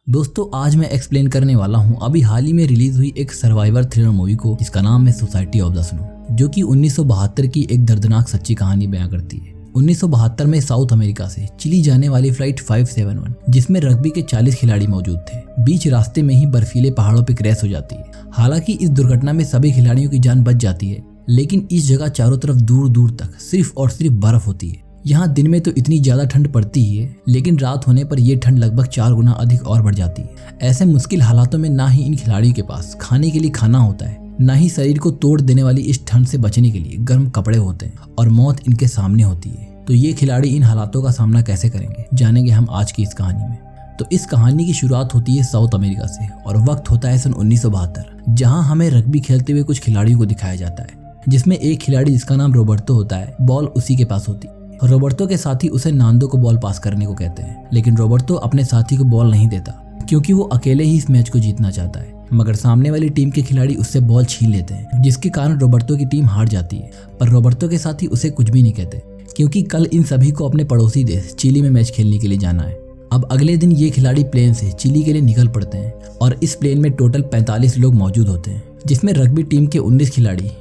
दोस्तों आज मैं एक्सप्लेन करने वाला हूँ अभी हाल ही में रिलीज हुई एक सर्वाइवर थ्रिलर मूवी को जिसका नाम है सोसाइटी ऑफ द स्नो, जो कि 1972 की एक दर्दनाक सच्ची कहानी बयां करती है। 1972 में साउथ अमेरिका से चिली जाने वाली फ्लाइट 571 जिसमें रग्बी के 40 खिलाड़ी मौजूद थे, बीच रास्ते में ही बर्फीले पहाड़ों पर क्रैश हो जाती है। हालांकि इस दुर्घटना में सभी खिलाड़ियों की जान बच जाती है, लेकिन इस जगह चारों तरफ दूर दूर तक सिर्फ और सिर्फ बर्फ होती है। यहाँ दिन में तो इतनी ज्यादा ठंड पड़ती ही है, लेकिन रात होने पर यह ठंड लगभग 4 गुना अधिक और बढ़ जाती है। ऐसे मुश्किल हालातों में ना ही इन खिलाड़ियों के पास खाने के लिए खाना होता है, ना ही शरीर को तोड़ देने वाली इस ठंड से बचने के लिए गर्म कपड़े होते हैं, और मौत इनके सामने होती है। तो ये खिलाड़ी इन हालातों का सामना कैसे करेंगे, जानेंगे हम आज की इस कहानी में। तो इस कहानी की शुरुआत होती है साउथ अमेरिका से, और वक्त होता है सन 1972, जहाँ हमें रग्बी खेलते हुए कुछ खिलाड़ियों को दिखाया जाता है, जिसमें एक खिलाड़ी जिसका नाम रोबर्टो होता है, बॉल उसी के पास होती है। रोबर्टो के साथी उसे नांदो को बॉल पास करने को कहते हैं, लेकिन रोबर्टो अपने साथी को बॉल नहीं देता क्योंकि वो अकेले ही इस मैच को जीतना चाहता है। मगर सामने वाली टीम के खिलाड़ी उससे बॉल छीन लेते हैं, जिसके कारण रोबर्टो की टीम हार जाती है। पर रोबर्टो के साथी उसे कुछ भी नहीं कहते, क्योंकि कल इन सभी को अपने पड़ोसी देश चिली में मैच खेलने के लिए जाना है। अब अगले दिन ये खिलाड़ी प्लेन से चिली के लिए निकल पड़ते हैं, और इस प्लेन में टोटल 45 लोग मौजूद होते हैं, जिसमें रग्बी टीम के 19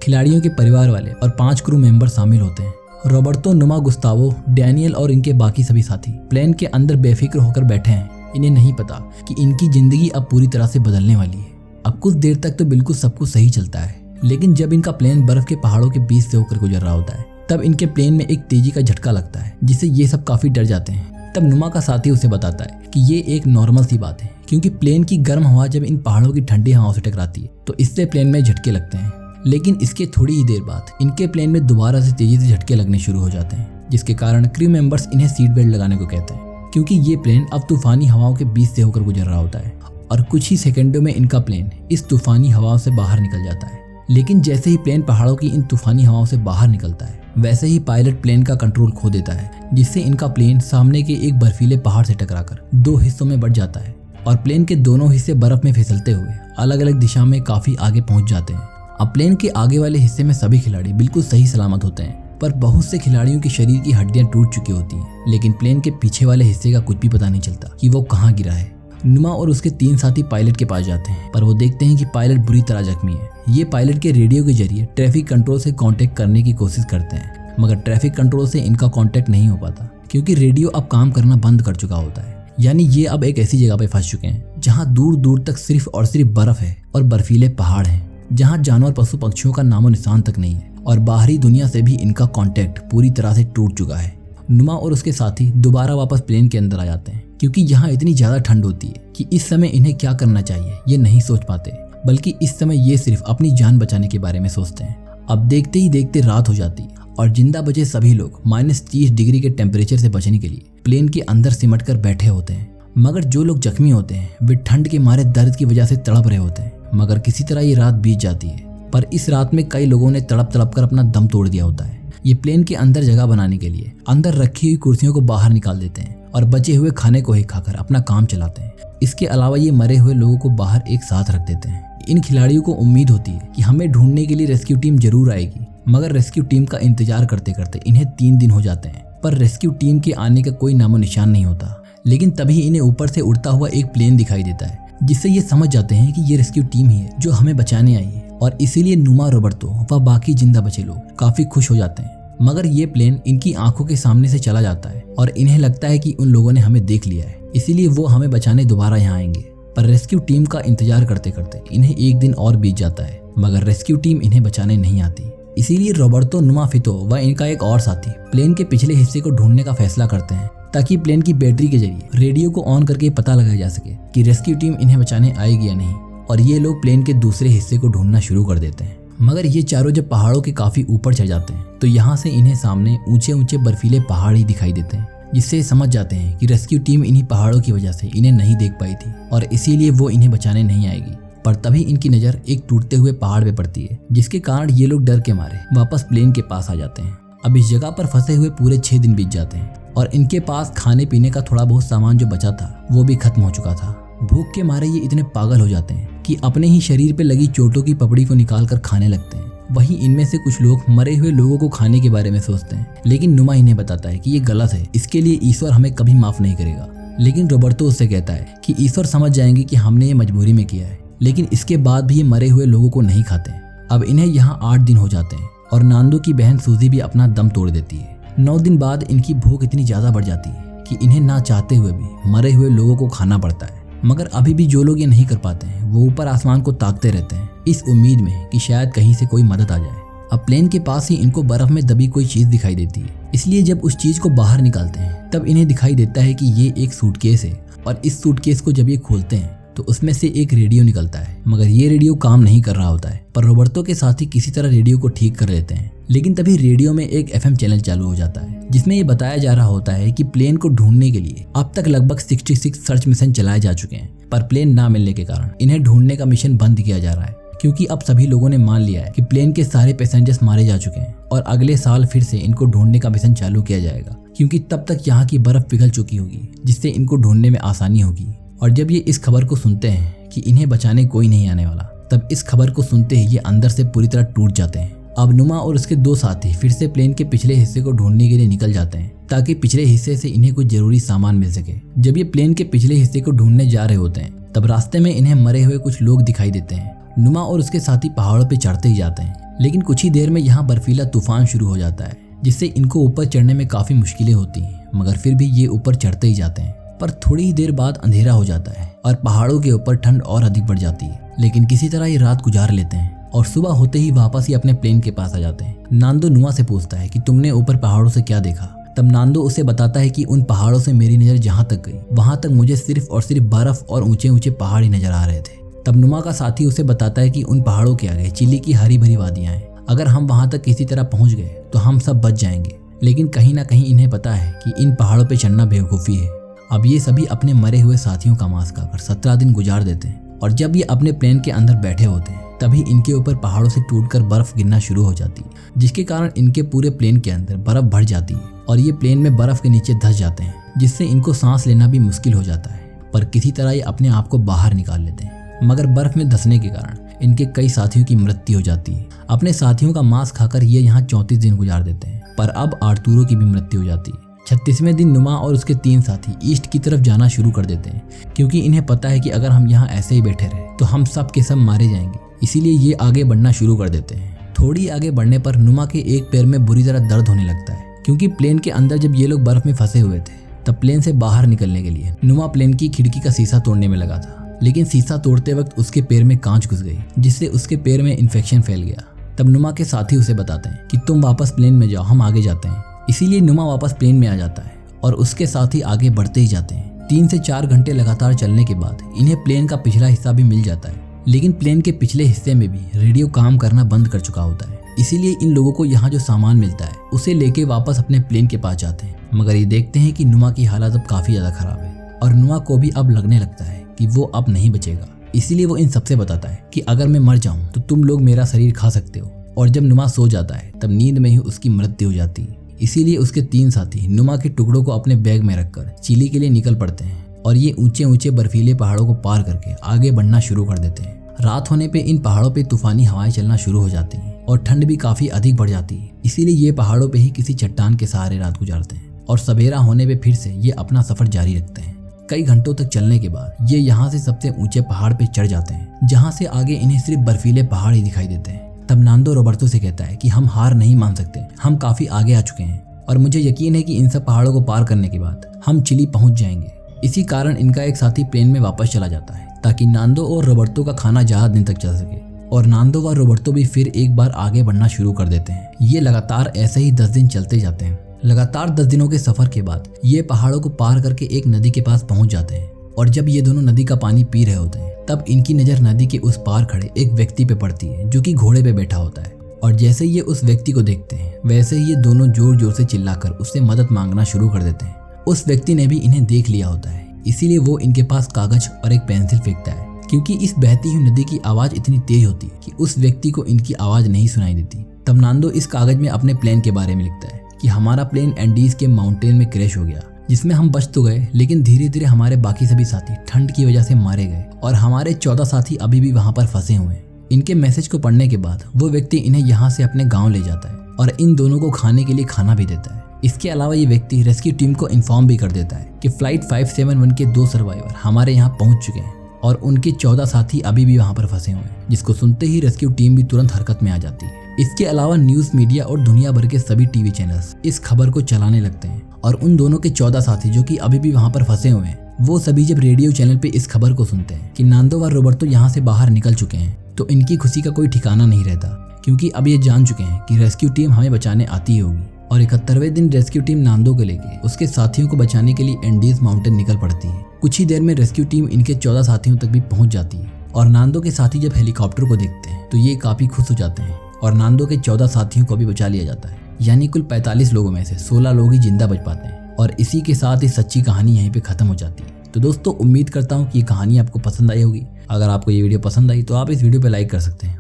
खिलाड़ियों के परिवार वाले और 5 क्रू मेंबर शामिल होते हैं। रोबर्टो, नुमा, गुस्तावो, डैनियल और इनके बाकी सभी साथी प्लेन के अंदर बेफिक्र होकर बैठे हैं। इन्हें नहीं पता कि इनकी जिंदगी अब पूरी तरह से बदलने वाली है। अब कुछ देर तक तो बिल्कुल सब कुछ सही चलता है, लेकिन जब इनका प्लेन बर्फ के पहाड़ों के बीच से होकर गुजर रहा होता है, तब इनके प्लेन में एक तेजी का झटका लगता है, जिससे ये सब काफी डर जाते हैं। तब नुमा का साथी उसे बताता है कि ये एक नॉर्मल सी बात है, क्योंकि प्लेन की गर्म हवा जब इन पहाड़ों की ठंडी हवाओं से टकराती है तो इससे प्लेन में झटके लगते हैं। लेकिन इसके थोड़ी ही देर बाद इनके प्लेन में दोबारा से तेजी से झटके लगने शुरू हो जाते हैं, जिसके कारण क्रू मेंबर्स इन्हें सीट बेल्ट लगाने को कहते हैं, क्योंकि ये प्लेन अब तूफानी हवाओं के बीच से होकर गुजर रहा होता है, और कुछ ही सेकंडों में इनका प्लेन इस तूफानी हवाओं से बाहर निकल जाता है। लेकिन जैसे ही प्लेन पहाड़ों की इन तूफानी हवाओं से बाहर निकलता है, वैसे ही पायलट प्लेन का कंट्रोल खो देता है, जिससे इनका प्लेन सामने के एक बर्फीले पहाड़ से टकराकर 2 हिस्सों में बढ़ जाता है, और प्लेन के दोनों हिस्से बर्फ में फिसलते हुए अलग अलग दिशा में काफी आगे पहुंच जाते हैं। अब प्लेन के आगे वाले हिस्से में सभी खिलाड़ी बिल्कुल सही सलामत होते हैं, पर बहुत से खिलाड़ियों के शरीर की हड्डियां टूट चुकी होती हैं, लेकिन प्लेन के पीछे वाले हिस्से का कुछ भी पता नहीं चलता कि वो कहाँ गिरा है। नुमा और उसके 3 साथी पायलट के पास जाते हैं, पर वो देखते हैं कि पायलट बुरी तरह जख्मी है। ये पायलट के रेडियो के जरिए ट्रैफिक कंट्रोल से कांटेक्ट करने की कोशिश करते हैं, मगर ट्रैफिक कंट्रोल से इनका कांटेक्ट नहीं हो पाता, क्योंकि रेडियो अब काम करना बंद कर चुका होता है। यानी ये अब एक ऐसी जगह पे फंस चुके हैं जहाँ दूर दूर तक सिर्फ और सिर्फ बर्फ है और बर्फीले पहाड़ हैं, जहाँ जानवर पशु पक्षियों का नामो निशान तक नहीं है, और बाहरी दुनिया से भी इनका कांटेक्ट पूरी तरह से टूट चुका है। नुमा और उसके साथी दोबारा वापस प्लेन के अंदर आ जाते हैं, क्योंकि यहाँ इतनी ज्यादा ठंड होती है कि इस समय इन्हें क्या करना चाहिए ये नहीं सोच पाते, बल्कि इस समय ये सिर्फ अपनी जान बचाने के बारे में सोचते हैं। अब देखते ही देखते रात हो जाती है, और जिंदा बचे सभी लोग -30 डिग्री के टेम्परेचर से बचने के लिए प्लेन के अंदर सिमट कर बैठे होते हैं। मगर जो लोग जख्मी होते हैं वे ठंड के मारे दर्द की वजह से तड़प रहे होते हैं। मगर किसी तरह ये रात बीत जाती है, पर इस रात में कई लोगों ने तड़प तड़प कर अपना दम तोड़ दिया होता है। ये प्लेन के अंदर जगह बनाने के लिए अंदर रखी हुई कुर्सियों को बाहर निकाल देते हैं, और बचे हुए खाने को ही खाकर अपना काम चलाते हैं। इसके अलावा ये मरे हुए लोगों को बाहर एक साथ रख देते हैं। इन खिलाड़ियों को उम्मीद होती है कि हमें ढूंढने के लिए रेस्क्यू टीम जरूर आएगी, मगर रेस्क्यू टीम का इंतजार करते करते इन्हें 3 दिन हो जाते हैं, पर रेस्क्यू टीम के आने का कोई नामो निशान नहीं होता। लेकिन तभी इन्हें ऊपर से उड़ता हुआ एक प्लेन दिखाई देता है, जिससे ये समझ जाते हैं कि ये रेस्क्यू टीम ही है जो हमें बचाने आई है, और इसीलिए नुमा, रोबर्टो व बाकी जिंदा बचे लोग काफी खुश हो जाते हैं। मगर ये प्लेन इनकी आंखों के सामने से चला जाता है, और इन्हें लगता है कि उन लोगों ने हमें देख लिया है, इसीलिए वो हमें बचाने दोबारा यहाँ आएंगे। पर रेस्क्यू टीम का इंतजार करते करते इन्हें 1 दिन और बीत जाता है, मगर रेस्क्यू टीम इन्हें बचाने नहीं आती। इसीलिए रोबर्टो, नुमा, फितो व इनका एक और साथी प्लेन के पिछले हिस्से को ढूंढने का फैसला करते हैं, ताकि प्लेन की बैटरी के जरिए रेडियो को ऑन करके पता लगाया जा सके कि रेस्क्यू टीम इन्हें बचाने आएगी या नहीं। और ये लोग प्लेन के दूसरे हिस्से को ढूंढना शुरू कर देते हैं। मगर ये चारों जब पहाड़ों के काफी ऊपर चढ़ जाते हैं, तो यहाँ से इन्हें सामने ऊंचे ऊंचे बर्फीले पहाड़ ही दिखाई देते हैं, जिससे समझ जाते हैं कि रेस्क्यू टीम इन्हीं पहाड़ों की वजह से इन्हें नहीं देख पाई थी, और इसीलिए वो इन्हें बचाने नहीं आएगी। पर तभी इनकी नजर एक टूटते हुए पहाड़ पे पड़ती है, जिसके कारण ये लोग डर के मारे वापस प्लेन के पास आ जाते हैं। अब इस जगह पर फंसे हुए पूरे 6 दिन बीत जाते हैं, और इनके पास खाने पीने का थोड़ा बहुत सामान जो बचा था वो भी खत्म हो चुका था। भूख के मारे ये इतने पागल हो जाते हैं कि अपने ही शरीर पे लगी चोटों की पपड़ी को निकाल कर खाने लगते हैं। वहीं इनमें से कुछ लोग मरे हुए लोगों को खाने के बारे में सोचते हैं, लेकिन नुमा इन्हें बताता है कि ये गलत है, इसके लिए ईश्वर हमें कभी माफ नहीं करेगा। लेकिन रोबर्तो उससे कहता है कि ईश्वर समझ जाएंगे कि हमने ये मजबूरी में किया है, लेकिन इसके बाद भी ये मरे हुए लोगों को नहीं खाते। अब इन्हें यहाँ 8 दिन हो जाते हैं और नांदो की बहन सूजी भी अपना दम तोड़ देती है। 9 दिन बाद इनकी भूख इतनी ज्यादा बढ़ जाती है कि इन्हें ना चाहते हुए भी मरे हुए लोगों को खाना पड़ता है। मगर अभी भी जो लोग ये नहीं कर पाते हैं वो ऊपर आसमान को ताकते रहते हैं, इस उम्मीद में कि शायद कहीं से कोई मदद आ जाए। अब प्लेन के पास ही इनको बर्फ में दबी कोई चीज दिखाई देती है, इसलिए जब उस चीज को बाहर निकालते हैं तब इन्हें दिखाई देता है कि ये एक सूटकेस है और इस सूटकेस को जब ये खोलते हैं तो उसमें से एक रेडियो निकलता है। मगर ये रेडियो काम नहीं कर रहा होता है, पर रोबर्तो के साथी किसी तरह रेडियो को ठीक कर लेते हैं। लेकिन तभी रेडियो में एक FM चैनल चालू हो जाता है जिसमें ये बताया जा रहा होता है कि प्लेन को ढूंढने के लिए अब तक लगभग 66 सर्च मिशन चलाए जा चुके हैं, पर प्लेन ना मिलने के कारण इन्हें ढूंढने का मिशन बंद किया जा रहा है, क्योंकि अब सभी लोगों ने मान लिया है कि प्लेन के सारे पैसेंजर्स मारे जा चुके हैं और अगले साल फिर से इनको ढूंढने का मिशन चालू किया जाएगा, क्योंकि तब तक यहाँ की बर्फ पिघल चुकी होगी जिससे इनको ढूंढने में आसानी होगी। और जब ये इस खबर को सुनते हैं कि इन्हें बचाने कोई नहीं आने वाला, तब इस खबर को सुनते ही ये अंदर से पूरी तरह टूट जाते हैं। अब नुमा और उसके 2 साथी फिर से प्लेन के पिछले हिस्से को ढूंढने के लिए निकल जाते हैं ताकि पिछले हिस्से से इन्हें कुछ जरूरी सामान मिल सके। जब ये प्लेन के पिछले हिस्से को ढूंढने जा रहे होते हैं तब रास्ते में इन्हें मरे हुए कुछ लोग दिखाई देते हैं। नुमा और उसके साथी पहाड़ों पे चढ़ते ही जाते हैं, लेकिन कुछ ही देर में यहाँ बर्फीला तूफान शुरू हो जाता है जिससे इनको ऊपर चढ़ने में काफी मुश्किलें होती हैं, मगर फिर भी ये ऊपर चढ़ते ही जाते हैं। पर थोड़ी ही देर बाद अंधेरा हो जाता है और पहाड़ों के ऊपर ठंड और अधिक बढ़ जाती है, लेकिन किसी तरह ये रात गुजार लेते हैं और सुबह होते ही वापस ही अपने प्लेन के पास आ जाते हैं। नांदो नुमा से पूछता है कि तुमने ऊपर पहाड़ों से क्या देखा। तब नांदो उसे बताता है कि उन पहाड़ों से मेरी नजर जहाँ तक गई वहां तक मुझे सिर्फ और सिर्फ बर्फ और ऊंचे ऊंचे पहाड़ ही नजर आ रहे थे। तब नुमा का साथी उसे बताता है कि उन पहाड़ों के आगे चिली की हरी भरी वादियां हैं, अगर हम वहां तक किसी तरह पहुंच गए तो हम सब बच जाएंगे। लेकिन कहीं ना कहीं इन्हें पता है कि इन पहाड़ों पे चढ़ना बेवकूफ़ी है। अब ये सभी अपने मरे हुए साथियों का मांस खाकर 17 दिन गुजार देते हैं और जब ये अपने प्लेन के अंदर बैठे होते हैं तभी इनके ऊपर पहाड़ों से टूटकर बर्फ गिरना शुरू हो जाती है, जिसके कारण इनके पूरे प्लेन के अंदर बर्फ भर जाती है और ये प्लेन में बर्फ के नीचे धंस जाते हैं, जिससे इनको सांस लेना भी मुश्किल हो जाता है। पर किसी तरह ये अपने आप को बाहर निकाल लेते हैं, मगर बर्फ में धंसने के कारण इनके कई साथियों की मृत्यु हो जाती है। अपने साथियों का मांस खाकर ये यहाँ 34 दिन गुजार देते हैं, पर अब आर्तुरो की भी मृत्यु हो जाती है। 36वें दिन नुमा और उसके 3 साथी ईस्ट की तरफ जाना शुरू कर देते हैं, क्योंकि इन्हें पता है कि अगर हम यहाँ ऐसे ही बैठे रहे तो हम सब के सब मारे जाएंगे। इसीलिए ये आगे बढ़ना शुरू कर देते हैं। थोड़ी आगे बढ़ने पर नुमा के एक पैर में बुरी तरह दर्द होने लगता है, क्योंकि प्लेन के अंदर जब ये लोग बर्फ में फंसे हुए थे तब प्लेन से बाहर निकलने के लिए नुमा प्लेन की खिड़की का शीशा तोड़ने में लगा था, लेकिन शीशा तोड़ते वक्त उसके पैर में कांच घुस गई, जिससे उसके पैर में इन्फेक्शन फैल गया। तब नुमा के साथी उसे बताते हैं कि तुम वापस प्लेन में जाओ, हम आगे जाते हैं। इसीलिए नुमा वापस प्लेन में आ जाता है और उसके साथी आगे बढ़ते ही जाते हैं। 3 से 4 घंटे लगातार चलने के बाद इन्हें प्लेन का पिछला हिस्सा भी मिल जाता है, लेकिन प्लेन के पिछले हिस्से में भी रेडियो काम करना बंद कर चुका होता है। इसीलिए इन लोगों को यहाँ जो सामान मिलता है उसे लेके वापस अपने प्लेन के पास जाते हैं, मगर ये देखते हैं कि नुमा की हालत अब काफी ज्यादा खराब है और नुमा को भी अब लगने लगता है कि वो अब नहीं बचेगा। इसीलिए वो इन सबसे बताता है कि अगर मैं मर जाऊं तो तुम लोग मेरा शरीर खा सकते हो। और जब नुमा सो जाता है तब नींद में ही उसकी मृत्यु हो जाती है। इसीलिए उसके 3 साथी नुमा के टुकड़ों को अपने बैग में रखकर चिली के लिए निकल पड़ते हैं और ये ऊंचे ऊंचे बर्फीले पहाड़ों को पार करके आगे बढ़ना शुरू कर देते हैं। रात होने पे इन पहाड़ों पे तूफानी हवाएं चलना शुरू हो जाती हैं और ठंड भी काफी अधिक बढ़ जाती है। इसीलिए ये पहाड़ों पे ही किसी चट्टान के सहारे रात गुजारते हैं और सवेरा होने पे फिर से ये अपना सफर जारी रखते हैं। कई घंटों तक चलने के बाद ये यहाँ से सबसे ऊंचे पहाड़ पे चढ़ जाते हैं, जहाँ से आगे इन्हें सिर्फ बर्फीले पहाड़ ही दिखाई देते हैं। तब नांदो रोबर्तो से कहता है कि हम हार नहीं मान सकते, हम काफी आगे आ चुके हैं और मुझे यकीन है कि इन सब पहाड़ों को पार करने के बाद हम चिली पहुंच जाएंगे। इसी कारण इनका एक साथी प्लेन में वापस चला जाता है ताकि नांदो और रोबर्तो का खाना ज्यादा दिन तक चल सके, और नांदो व रोबर्तो भी फिर एक बार आगे बढ़ना शुरू कर देते हैं। ये लगातार ऐसे ही 10 दिन चलते जाते हैं। लगातार 10 दिनों के सफर के बाद ये पहाड़ों को पार करके एक नदी के पास पहुंच जाते हैं और जब ये दोनों नदी का पानी पी रहे होते हैं तब इनकी नजर नदी के उस पार खड़े एक व्यक्ति पे पड़ती है जो कि घोड़े पे बैठा होता है। और जैसे ये उस व्यक्ति को देखते हैं वैसे ही ये दोनों जोर जोर से चिल्लाकर उससे मदद मांगना शुरू कर देते हैं। उस व्यक्ति ने भी इन्हें देख लिया होता है, इसीलिए वो इनके पास कागज और एक पेंसिल फेंकता है, क्योंकि इस बहती हुई नदी की आवाज इतनी तेज होती है कि उस व्यक्ति को इनकी आवाज नहीं सुनाई देती। तब नांदो इस कागज में अपने प्लेन के बारे में लिखता है कि हमारा प्लेन एंडीज के माउंटेन में क्रैश हो गया, जिसमें हम बच तो गए लेकिन धीरे धीरे हमारे बाकी सभी साथी ठंड की वजह से मारे गए और हमारे 14 साथी अभी भी वहां पर फंसे हुए हैं। इनके मैसेज को पढ़ने के बाद वो व्यक्ति इन्हें यहाँ से अपने गांव ले जाता है और इन दोनों को खाने के लिए खाना भी देता है। इसके अलावा ये व्यक्ति रेस्क्यू टीम को इन्फॉर्म भी कर देता है कि फ्लाइट 571 के 2 सर्वाइवर हमारे यहाँ पहुंच चुके हैं और उनके 14 साथी अभी भी वहाँ पर फंसे हुए हैं, जिसको सुनते ही रेस्क्यू टीम भी तुरंत हरकत में आ जाती है। इसके अलावा न्यूज मीडिया और दुनिया भर के सभी टीवी चैनल्स इस खबर को चलाने लगते हैं और उन दोनों के 14 साथी जो कि अभी भी वहाँ पर फंसे हुए हैं, वो सभी जब रेडियो चैनल पे इस खबर को सुनते हैं कि नांदो और रोबर्टो यहाँ से बाहर निकल चुके हैं, तो इनकी खुशी का कोई ठिकाना नहीं रहता, क्योंकि अब ये जान चुके हैं कि रेस्क्यू टीम हमें बचाने आती होगी। और 71वें दिन रेस्क्यू टीम नांदो को लेके उसके साथियों को बचाने के लिए एंडीज माउंटेन निकल पड़ती है। कुछ ही देर में रेस्क्यू टीम इनके 14 साथियों तक भी पहुंच जाती है और नांदो के साथी जब हेलीकॉप्टर को देखते हैं तो ये काफी खुश हो जाते हैं और नांदो के 14 साथियों को भी बचा लिया जाता है। यानी कुल 45 लोगों में से 16 लोग ही जिंदा बच पाते हैं और इसी के साथ इस सच्ची कहानी यहीं पे खत्म हो जाती है। तो दोस्तों, उम्मीद करता हूँ कि ये कहानी आपको पसंद आई होगी। अगर आपको ये वीडियो पसंद आई तो आप इस वीडियो पे लाइक कर सकते हैं।